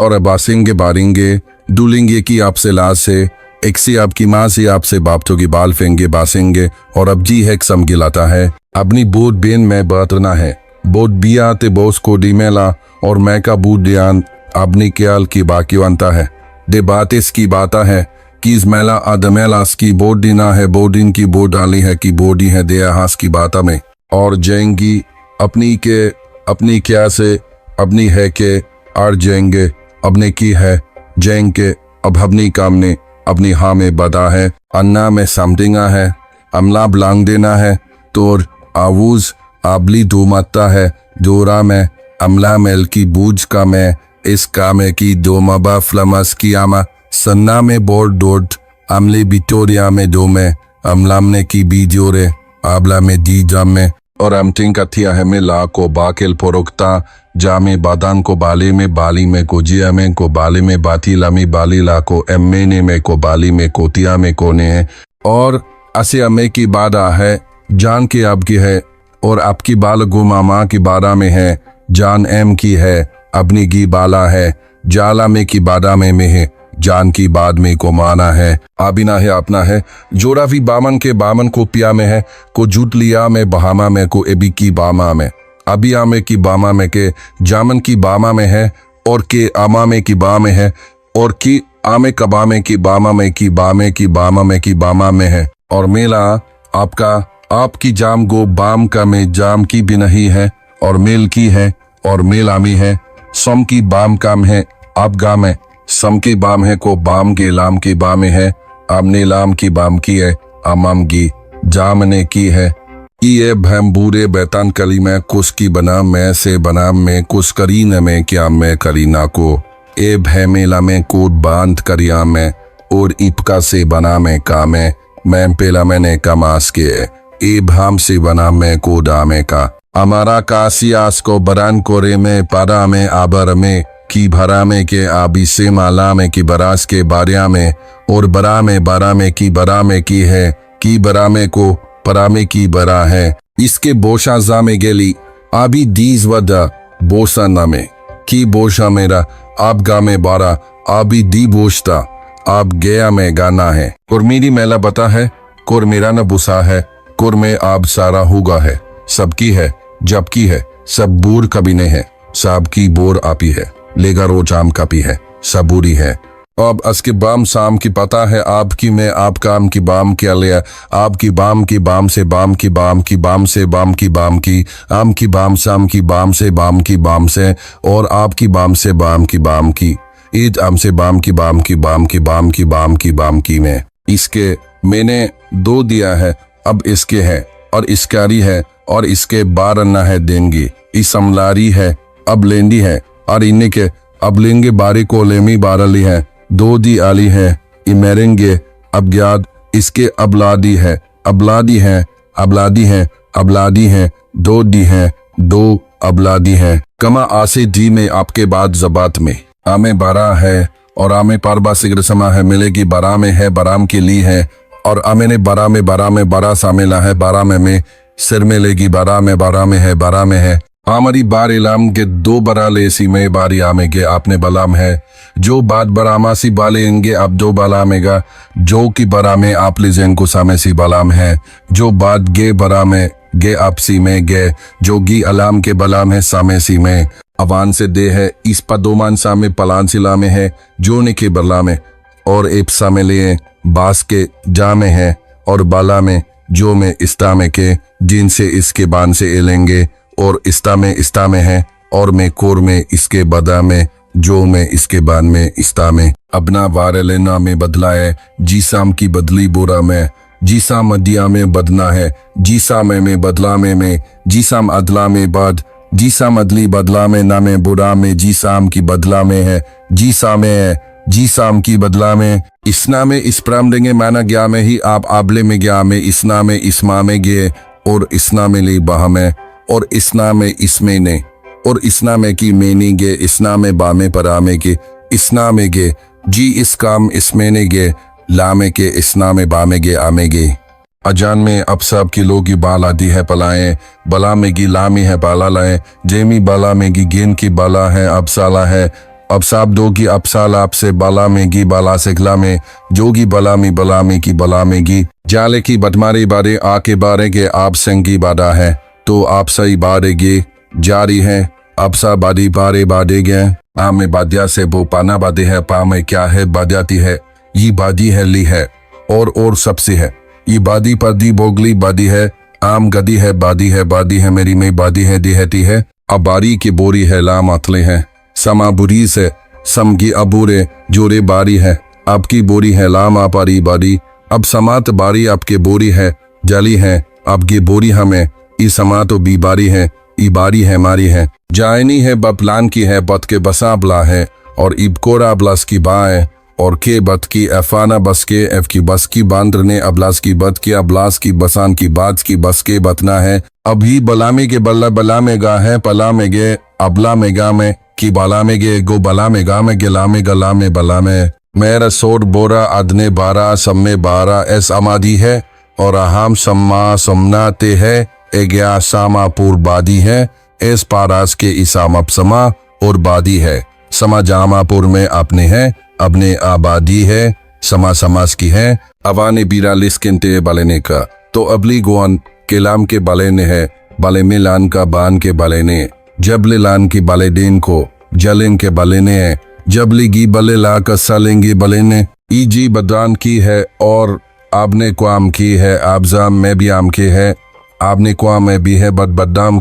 और बासेंगे बारेंगे डूलेंगे की आपसे लाश से एक से आपकी माँ से आपसे बापटों की बाल फेंगे बासेंगे और अब जी है सम गिलाता है अपनी बोध बेन में बरतना है बोध बिया ते बोस को डीमेला और मैं का बूट ध्यान अपनी ख्याल की बाकी बनता है दे बात इसकी बाता है कि इस मेला आदमेलास की बोर्ड डीना है बोर्डिन की बोर्ड डाली है कि बोर्डी है दे हास की बाता में और जाएंगी अपनी क्या से अपनी है के आर जाएंगे अपने की है जाएंगे अब अपनी काम ने अपनी हाँ में बदा है अन्ना में समटिंगा है अमला ब्लांग देना है तोर आवूज आबली धूमता है जोरा में अमला मेल की बूझ का में इस कामे की दो मबा फ्लमस की आमा सन्ना में बोर्ड डोट अमले बिटोरिया में दो में अमलामने की बीजोरे आबला में दी जाम में और अमटिंग कथिया है में ला को बाकिल पोरोक्ता जामे बादान को बाले में बाली में को जिया में को बाले में बाती लामी बाली ला को एमेने में को बाली में कोतिया में कोने है और असे अमे की बादा है जान की आपकी है और आपकी बाल गो मामा की बारा में है जान एम की है अपनी की बाला है जाला में की बादा में है जान की बाद में को माना है आबिना है अपना है जोड़ा भी बामन के बामन को पिया में है को जूट लिया में बहामा में को एबी की बामा में अबिया में की बामा में के जामन की बामा में है और के आमा में की बा में है और की आमे कबा में की बामा में की बामे की बामा में की बामा में है और मेला आपकी जाम गो बाम का में जाम की भी नहीं है और मेल की है और मेल आमी है सम की बाम काम है आप गा में सम की बाम है को बाम के लाम की बामे है आमने लाम की बाम की है आमाम की जाम ने की है ये भैम बूरे बैतान कली में कुछ की बना मैं से बना में कुछ करी न में क्या मैं करी ना को ए भैमेला में कोट बांध करिया में और इपका से बना में का मैं पेला मैंने कमास के ए भाम से बना में को डामे का हमारा कासियास को बरान कोरे में पारा में आबर में की भरा में के आबी से माला में की बरास के बारिया में और बरा में बारा में की बरा में की है की बरा में को परा में की बरा है इसके बोशा जा में गेली आबी दीज वदा बोसा नामे की बोशा मेरा आप गा में बारा आबी दी बोशता आप गया में गाना है और मेरी मेला बता है कोर मेरा न बुसा है कोर में आप सारा होगा है सबकी है जबकि है सब बूर कभी नहीं है साब की बोर आपी है लेगा रोज आम कापी है सबूरी है अब असके बाम शाम की पता है आपकी में आप काम की बाम क्या लिया आपकी बाम की बाम से बाम की बाम की बाम से बाम की बाम की आम की बाम शाम की बाम से बाम की बाम से और आपकी बाम से बाम की बाम की ईद आम से बाम की बाम की बाम की बाम की बाम की बाम की में इसके मैंने दो दिया है अब इसके है और इसकारी है और इसके बार अन्ना है देंगी इस अमलारी है अब लेंडी है और इन्हें के अब लेंगे बारी को लेमी बारली है दो दी आली है इमेरेंगे अब ज्ञात इसके अबलादी है अबलादी है अबलादी है अबलादी है दो दी है दो अबलादी है कमा आसे दी में आपके बाद जबात में आमे बारा है और आमे पारबा सिगर समा है मिलेगी बारा में है बाराम के लिए है और आमे ने बारा में बारा सामेला है बारा में सिर में लेगी बारा में है बारा में है हमारी बार इलाम के दो बरा लेसी में बारी आमेगे आपने बलाम है जो बात बरामासी बालेंगे आप दो बला मेगा जो की बरा में आप लिजें को सामे सी बलाम है जो बात गे बरा में गे आपसी में गे जो गी अलाम के बलाम है सामे सी में अवान से दे है इस पदोमान सामे पलान सिला में है जो निके बला में और एपसा में लिए बास के जा में है और बाला में जो में इस्ता में के जिनसे इसके बान से एलेंगे और इस्ता में है और में कोर में इसके बदा में जो में इसके बान में इस्ता में अपना वार लेना में बदला है जीसाम की बदली बोरा में जीसाम अदिया में बदना है जीसाम में बदला में जीसाम अदला में बद जीसाम अदली बदला में ना में बुरा में जीसाम की बदला में है जीसा में है जीसाम की बदला में इसना में इस प्राम देंगे माना गया में ही आप आबले में गया में इसना में इसमा में गे और इसना में ली बहा में और इसना में इसमें ने और इसना में की मेनी गे इसना में बामे परामे के इसना में गे जी इस काम इसमें ने गे लामे के इसना में बामे गे आमे गे अजान में अब सब की लोगी बाल आदि है पलाए बला में गी लामी है बाला लाए जेमी बाला में गी गेन की बाला है अब साला है अब साब दो की अपसाल आपसे बाला में गी बाला सिखला में जोगी बला में की बला में गी जाले की बदमारी बारे आके बारे के आप संगी बादा है तो आप सही बारे गे जारी है अब सा बादी बारे बादे गए आमे बाद्या से वो पाना बादे है पा में क्या है बाद्याती है ये बादी है ली है और सबसे है ये बादी पदी बोगली बादी है आम गदी है बादी है मेरी में बादी है दिहती है अब बारी की बोरी है लाम अतले है समा बुरी से सम की अबूरे जोरे बारी है आपकी बोरी है लाम आपारी बारी अब समात बारी आपके बोरी है जली है आपकी बोरी हमें ई समा तो बीबारी है ई बारी है मारी है जायनी है बपलान की है बत के बसा बला है और इबकोरा ब्लस की बाए और के बत की अफाना बस के एफ की बस की बांद्र ने अबलास की बत की अबलास की बसान की बाज की बस के बतना है अभी बलामे के बला में गा है पला में गे अबला में गा में की बाला में गे गो बला में गा में गिला में गला में बला में मेरा सोट बोरा अदने बारा सम्मे बारा एस अमादी है और अहम सम्मा सम्ना ते है एग्या सामापुर बादी है एस पारास के इसाम अपसमा और बादी है समा जामापुर में अपने है अपने आबादी है समा समास की है अवाने बीरा लिस्किनते बालेने का तो अबली गोन केलाम के बाले ने है बाले में लान का बान के बाले ने जबले लान की बाले दिन को जलिन के बाले ने है जबली गी बले ला का सालेंगी बले ने ईजी बदान की है और आपने क्वाम की है आबजाम में भी आम की है आपने क्वाम में भी है बदाम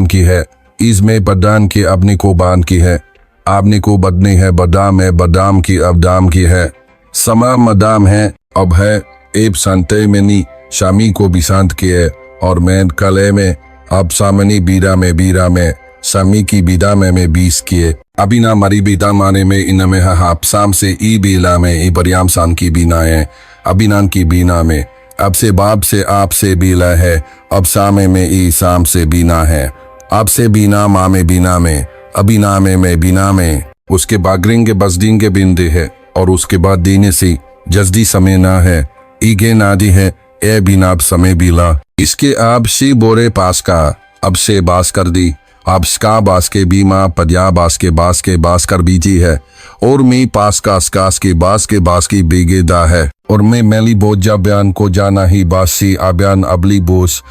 की है इसमें बदान की अपने को बान की है आपने को बदनी है बदाम है बदाम की अबदाम की है समा मदाम है अब है एब संते में नी शामी को भी शांत किए और मैं कले में अब सामनी बीरा में सामी की बीदा में 20 किए अभी ना मरी बीदा माने में इन में हाप साम से ई बीला में ई बरियाम सान की बीना है अभिनान की बीना में अब से बाप से आप से बीला है अब सामे में ई साम से बीना है अब से बीना माँ में बीना में अभिना में बीना में उसके बागरिंग के बसदीन के बिंदे है और उसके बाद दीने से जजदी समय ना है ईगे नादी है ए बिनाब समय बीला इसके आप शी बोरे पास का अब से बास कर दी अब स्का बास के बीमा पद्या बास के बास कर बीजी है और मी पास का स्कास के बास की बेगेदा है और मैं मैली बोझा बयान को जाना ही बासी अबयान अबली बोस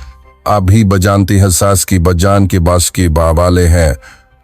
अभी बजानती हसास की बजान के बास के बावाले हैं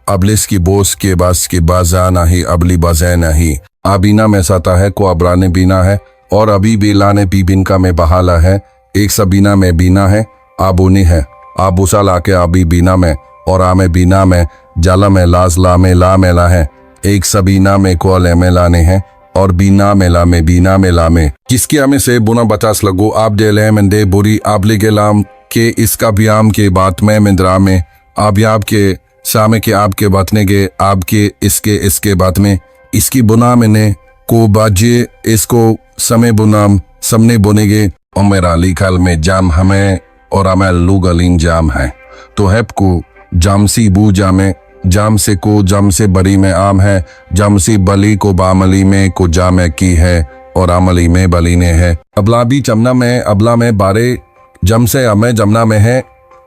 अबलिस की बोस के बास की बाजाना ही अबली बजै नहीं आबीना में साता है को अबराने बीना है और अभी बेलाने पीबिनका में बहाला है एक सबीना में बीना है आबोनी है आबूसा लाके आबी बीना में और आमे बीना में जाला में लाज ला में ला है एक सबीना में को ले में लाने हैं और बीना में ला में बीना में ला में किसकी हमें से बुना बतास लगो आप दे ले में दे बुरी आप ले के लाम के इसका ब्याम के बात में मिंद्रा में आप याब के सामे के आपके बातने के आपके इसके बात में इसकी बुना में ने को बाजे इसको समय बुनाम समने बुनेगे और मेरा लिखल में जाम हमें और हमें लुगलिन जाम है तो हैप को जामसी बू जामे जाम से को जम से बरी में आम है जमसी बली को बामली में को जामे की है और आमली में बली ने है अबला भी जमना में अबला में बारे जम से हमें जमना में है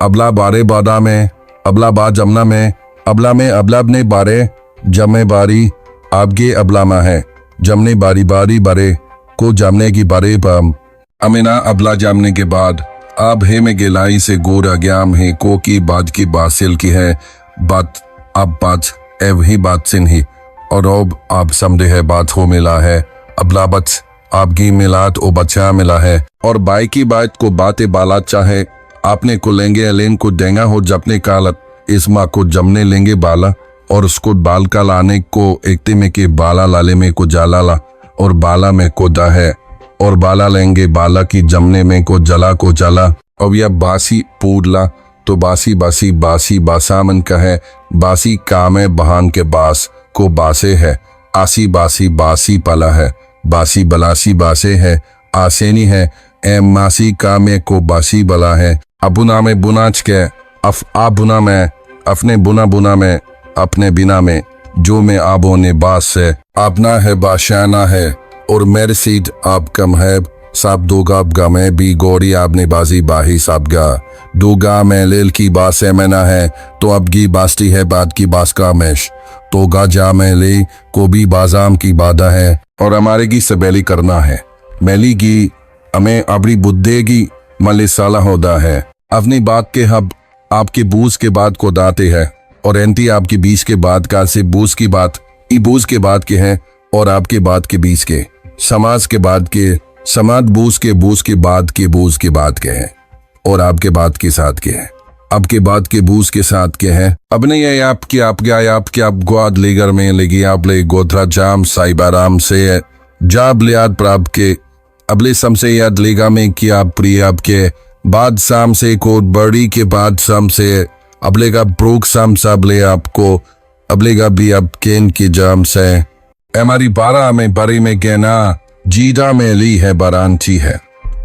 अबला बारे बादा में अबला बा जमना में अबला ने बारे जमे बारी आपके अबला में है जमने बारी बारे को जमने की बारे पम अमीना अबला जमने के बाद अब हे में गिलाई से गोर अज्ञाम है को की बात की बासिल की है बात अब बात एव ही बात सिन ही और अब आप समझे है बात हो मिला है अबला बच आपकी मिलात ओ बच्चा मिला है और बाई की बात को बातें बाला चाहे आपने को लेंगे अलेन को देंगा हो जपने कालत इस माँ को जमने लेंगे बाला और उसको बाल का लाने को एकते में के बाला लाले में को जाला ला और बाला में को दा है और बाला लेंगे बाला की जमने में को जला को जला अब यह बासी पूडला तो बासी बासी बासी बासामन का है बासी कामे बहान के बास को बासे है आसी बासी बासी पला है बासी बलासी बासे है आसेनी है एम मासी कामे को बासी बला है अबुना में बुनाच के अफ आ बुना में अपने बुना में अपने बिना में जो में आबो ने बास से अपना है बाशाना है और मेरे सीट आप कम है साब दोगा गा में भी गौरी आपने बाजी बाही साब गा दोगा में लेल की बास है मैना है तो अब की बास्ती है बात की बास का मेश तो गाजा मेले को भी बाजाम की बाधा है और हमारे की सबेली करना है मेली की हमें अपनी बुद्धे की मलिसाला होता है अपनी बात के हब आपके बूझ के बाद को दाते हैं और एंती आपके बीच के बाद का से बूझ की बात ई बूझ के बाद के हैं और आपके बाद के बीच के समाज के बाद के समाज बूझ के बाद के हैं और आपके बाद के साथ के हैं आपके बाद के बूझ के साथ के हैं अब नहीं है आपके आप ग्वाद लेगर में लेगी आप ले गोथरा जाम साइबाराम से जाब लियाद प्राप्त के अबले सम से याद लेगा में कि आप प्रिय आपके बाद शाम से कोट बड़ी के बाद शाम से अबले का प्रोक शाम सबले आपको अबले का भी अब केन की जाम से हमारी बारह में बरी में कहना जीदा में ली है बरांची है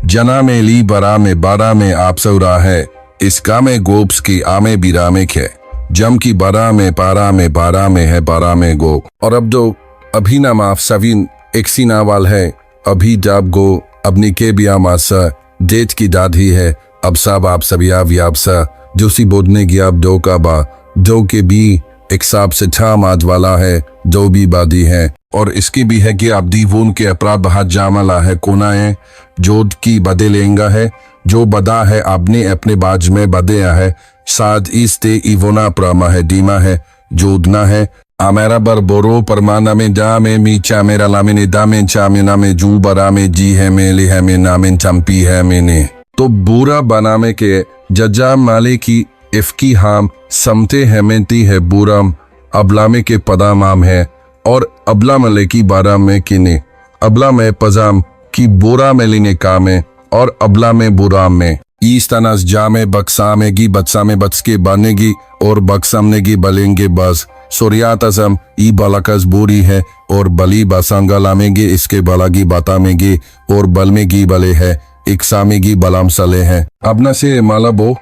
जना में ली बरा में बारह में आप सौरा है इसका में गोप्स की आमे बीरा में खे जम की बरा में पारा में बारह में है बारह में गो और अब दो अभी नाम आप सवीन एक सी नावाल है अभी जाब गो अपनी के बिया मासा डेट की दादी है अब सब आप सभी व्यापसा जो सी बोधने की आप दो का बा दो के भी एक साब से छा माज वाला है दो भी बादी है और इसकी भी है कि आप दीवून के अपराध बहात जामला है कोना है जोद की बदे लेंगा है जो बदा है आपने अपने बाज में बदे है साद ईस्ते इवोना प्रमा है दीमा है जोदना है आमेरा बर बोरो परमाना में जा में मीचा मेरा लामे ने दा में चा में ना में जू बरा में जी है मेले है में ना में चंपी है मैंने तो बुरा बनामे के जज्जा माले की इफ्की हाम समते हेमेंती है बुराम अबलामे के पदामाम है और अबला मले की बारा में किने अबला में पजाम की बोरा में लेने काम है और अबला में बुराम में ईस्तानस जा में बक्सा में गी बच्चा में बच के बनेगी और बक्सम ने की बलेंगे बस सोरियातसम ई बलकस बोरी है और बली बसंगा लामेंगे इसके बलागी बाता में गी और बल में गी बले है इकसामेगी बलाम सले हैं अपना से मालाबो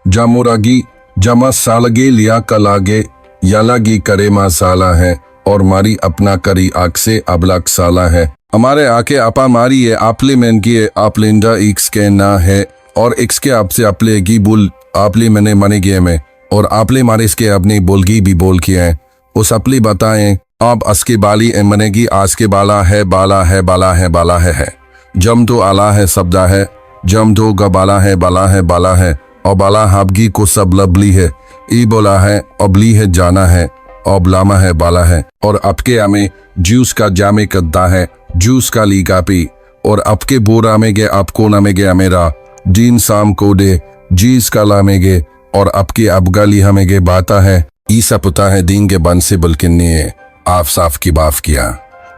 जामुरागी जमा सालगे लिया कलागे यालागी करे मा साला है और मारी अपना करी आग से अबलक साला है हमारे आके आपा मारी है आपले मैन की आपलिंदा एक्स के ना है और एक्स के आपसे आपले की बुल आपले मैंने मने गए में और आपले मारे इसके अपनी बोलगी भी बोल किए हैं उस अपली बताएं आप असके बाली मनेगी आज के बाला है बाला है बाला है बाला है जम तो आला है सबदा है जम तो गबाला है बाला है बाला है और बाला हाबगी को सब लबली है ई बोला है अबली है जाना है अबलामा है बाला है और आपके हमें जूस का जामे कद्दा है जूस का लीगा पी और आपके बोरा में गे आपको ना में गया मेरा जीन शाम को दे जीस का ला में गे और आपके अबगाली हमें गे बाता है ईसा पुता है दीन के बन से बल्कि आप साफ की बाफ किया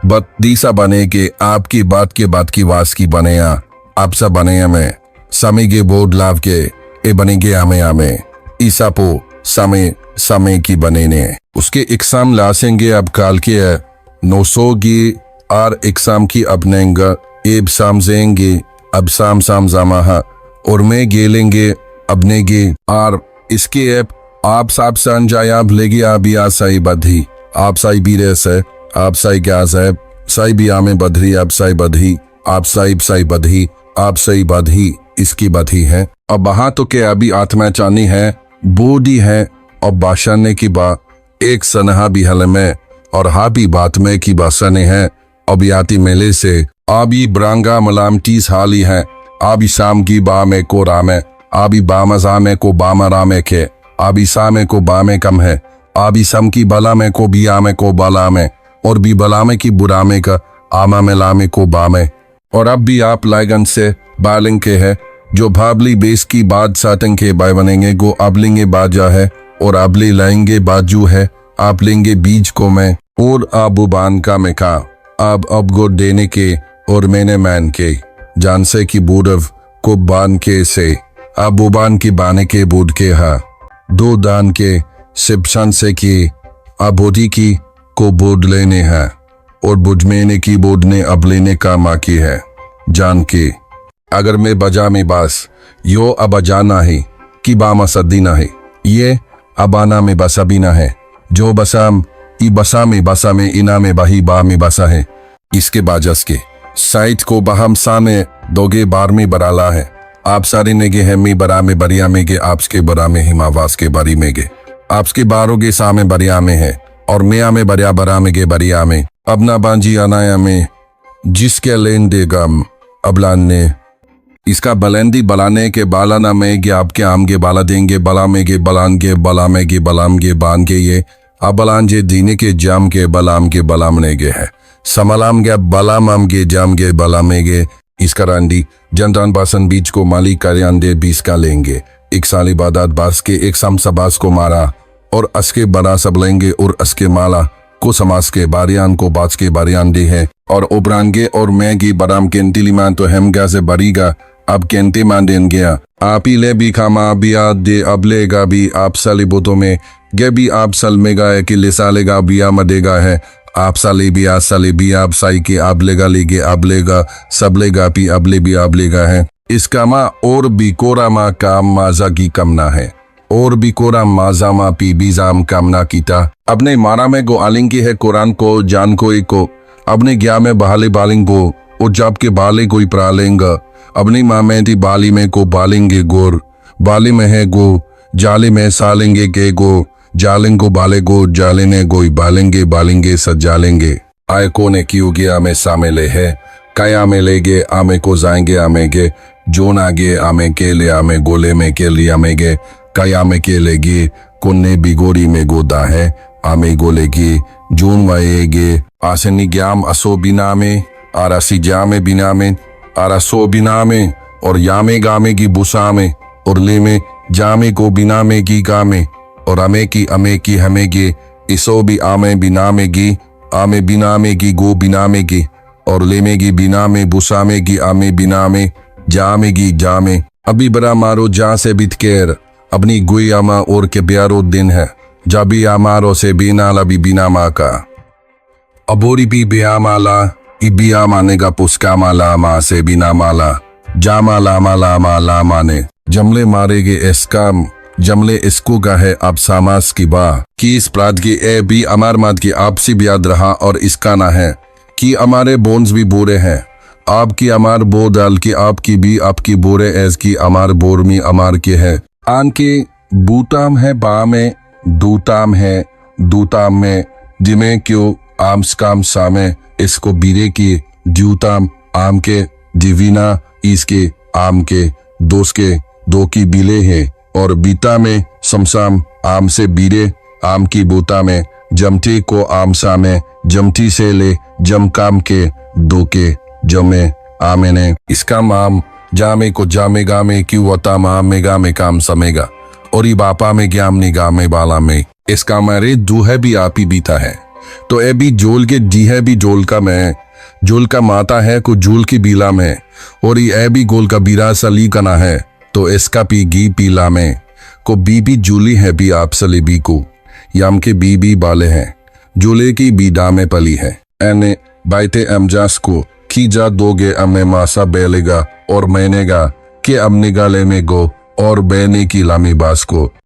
बत दीसा बने के आपकी बात के बात की वास की बनेया आप सब बने में समय के बोर्ड लाभ के ए बनेगे हमें ईसा पो समय की बने ने उसके इक्साम लासेंगे अब काल के 900 की आर इक्साम की अपनेंगा एब सामजेंगे अब साम जामाहा और मैं गेलेंगे अपनेगे आर इसके एप आप साब संजायाब लेगी आबी आसाई बधी आप साई बीरे से आप साई क्या साहब साई भी आमे बधरी आप साई बधी आप साई बधी आप सही बधी इसकी बधी है अब बहा तो के अभी आत्मा चानी है बूढ़ी है और बाशाने की बा एक सनहा भी हल में और हा भी बात में की बासने है अब याती मेले से आबी ब्रांगा मलामटीस हाली है आबी शाम की बा में को रामे आबी बामजा में को बामा रामे के आबी सामे को बामे कम है आबी सम की बला में को बिया में को बला में और भी बलामे की बुरामे का आमा में लामे को बामे और अब भी आप लाइगन से बालिंग के है जो भाबली बेस की बाद सातंग के बाय बनेंगे गो अबलेंगे बाजा है और अबले लाएंगे बाजू है आप लेंगे बीज को मैं और आबुबान का में का अब गो देने के और मैंने मैन के जान से की बूढ़व को बान के से आबुबान की बाने के बूढ़ के हा दो दान के सिपसन से की आबोधी की को बोध लेने है और बुझमेने की बोध ने अब लेने का माँ की है जान के अगर मैं बजा में बास यो अब जाना है कि बामा सद्दी ना है ये अबाना में बसा भी ना है जो बसाम ई बसा में इना में बाही बा में बसा है इसके बाजस के साइट को बहम सा में दोगे बार में बराला है आप सारे नेगे है मी बरा में बरिया में गे आपके बरा में हिमावास के बारी में गे आपके बारों के सा में बरिया में है और मैं में बरिया बरा में गे बरिया में अपना बांजी अनाया में जिसके लेन देगा अबलान ने इसका बलंदी बलाने के बालाना में गे आपके आम गे बाला देंगे बला में गे बलान के बला में गे बलाम गे बान के ये अबलान जे दीने के जाम के बलाम के बलाम ने गे है समलाम गे बलाम आम गे जाम गे बला में गे इसका रांडी जनतान बासन बीच को मालिक कार्यान दे 20 का लेंगे 1 साल इबादत बास के एक सम सबास को मारा और असके बड़ा सब लेंगे और असके माला को समास के बारियान को बाज के बारियान दे है और ओबरांगे और मैगी बराम के इंतिलीमान तो हेमगा से बरीगा अब केंते मान देन गया आप ही ले भी खामा बिया दे अब लेगा भी आप साली बोतों में गे भी आप सल में गाए कि ले सालेगा बिया मदेगा है आप साली भी आप साई के आप लेगा लेगे आप लेगा सब लेगा पी अब ले भी आप लेगा है इसका माँ और भी कोरा माँ काम माजा की कमना है और भी कोरा माजा माँ पी बीजाम कामना कीता अपने मारा में गो आलिंगी है कुरान को जान कोई को अपने ग्या में बहाले बालिंगो और जब के बाले कोई प्रालेंगा अपनी माँ में थी बाली में को बालेंगे गोर बाली में है गो जाले में सालेंगे के गो जालेंगो बाले गो जाले ने गोई बालेंगे सजालेंगे आय को ने क्यों गया में सामेले है कया में ले गे आमे को जाएंगे आमे गे जोन आगे आमे के ले आमे गोले में के लिए आमे गे कया में के ले गे कोने बिगोरी में गोदा है आमे गोले गे जोन वाए गे आसनी ग्याम असो बिना में आरासी जामे बिना में आरासो बिना में और यामे गामे की बुसा में और ले में जामे को बिना में की गामे और अमे की हमें गे इसो भी आमे बिना में गी आमे बिना में की गो बिना में की और ले में गी बिना में बुसा में की आमे बिना में जामे गी जामे अभी बड़ा मारो जा से बितकेर अपनी गुई आमा और के प्यारो दिन है जबी आमारो से बिना लबी बिना माँ का अबोरी भी बिया माला इबिया मानेगा पुस्का माला माँ से बिना माला जामा लामा लामा लामा ने जमले मारेगे इसका जमले इसको का है अब सामास की बा कि इस प्रात की ए भी अमार मात की आपसी भी याद रहा और इसका ना है कि हमारे बोन्स भी बुरे हैं आपकी अमार बो डाल की आपकी भी आपकी बोरे ऐस की अमार बोर में अमार के है आन के बूताम है बा में दूताम है दूताम में जिमे क्यों आम्स काम सामे इसको बीरे की द्यूताम आम के दिवीना इसके आम के दोस्त के दो की बिले है और बीता में समसाम आम से बीरे आम की बूता में जमती को आम सामे जमती से ले जम काम के दो के जमे आमे ने इसका माम जामे को जामेगा में क्यों वता माम में गा में काम समेगा और ये बापा में ग्याम निगाह में बाला में इसका मारे दूहे भी आप ही बीता है तो ए भी जोल के डी है भी जोल का मैं जोल का माता है को जूल की बीला में और ये ए भी गोल का बीरा सली का ना है तो इसका पी गी पीला में को बीबी जूली है भी आप सलीबी को याम के बीबी बाले हैं जूले की बीडा में पली है एने बाइते अमजास को खींचा दोगे अमने मासा बेलेगा और मैनेगा के अमने गाले में गो और बेने की लामी बास को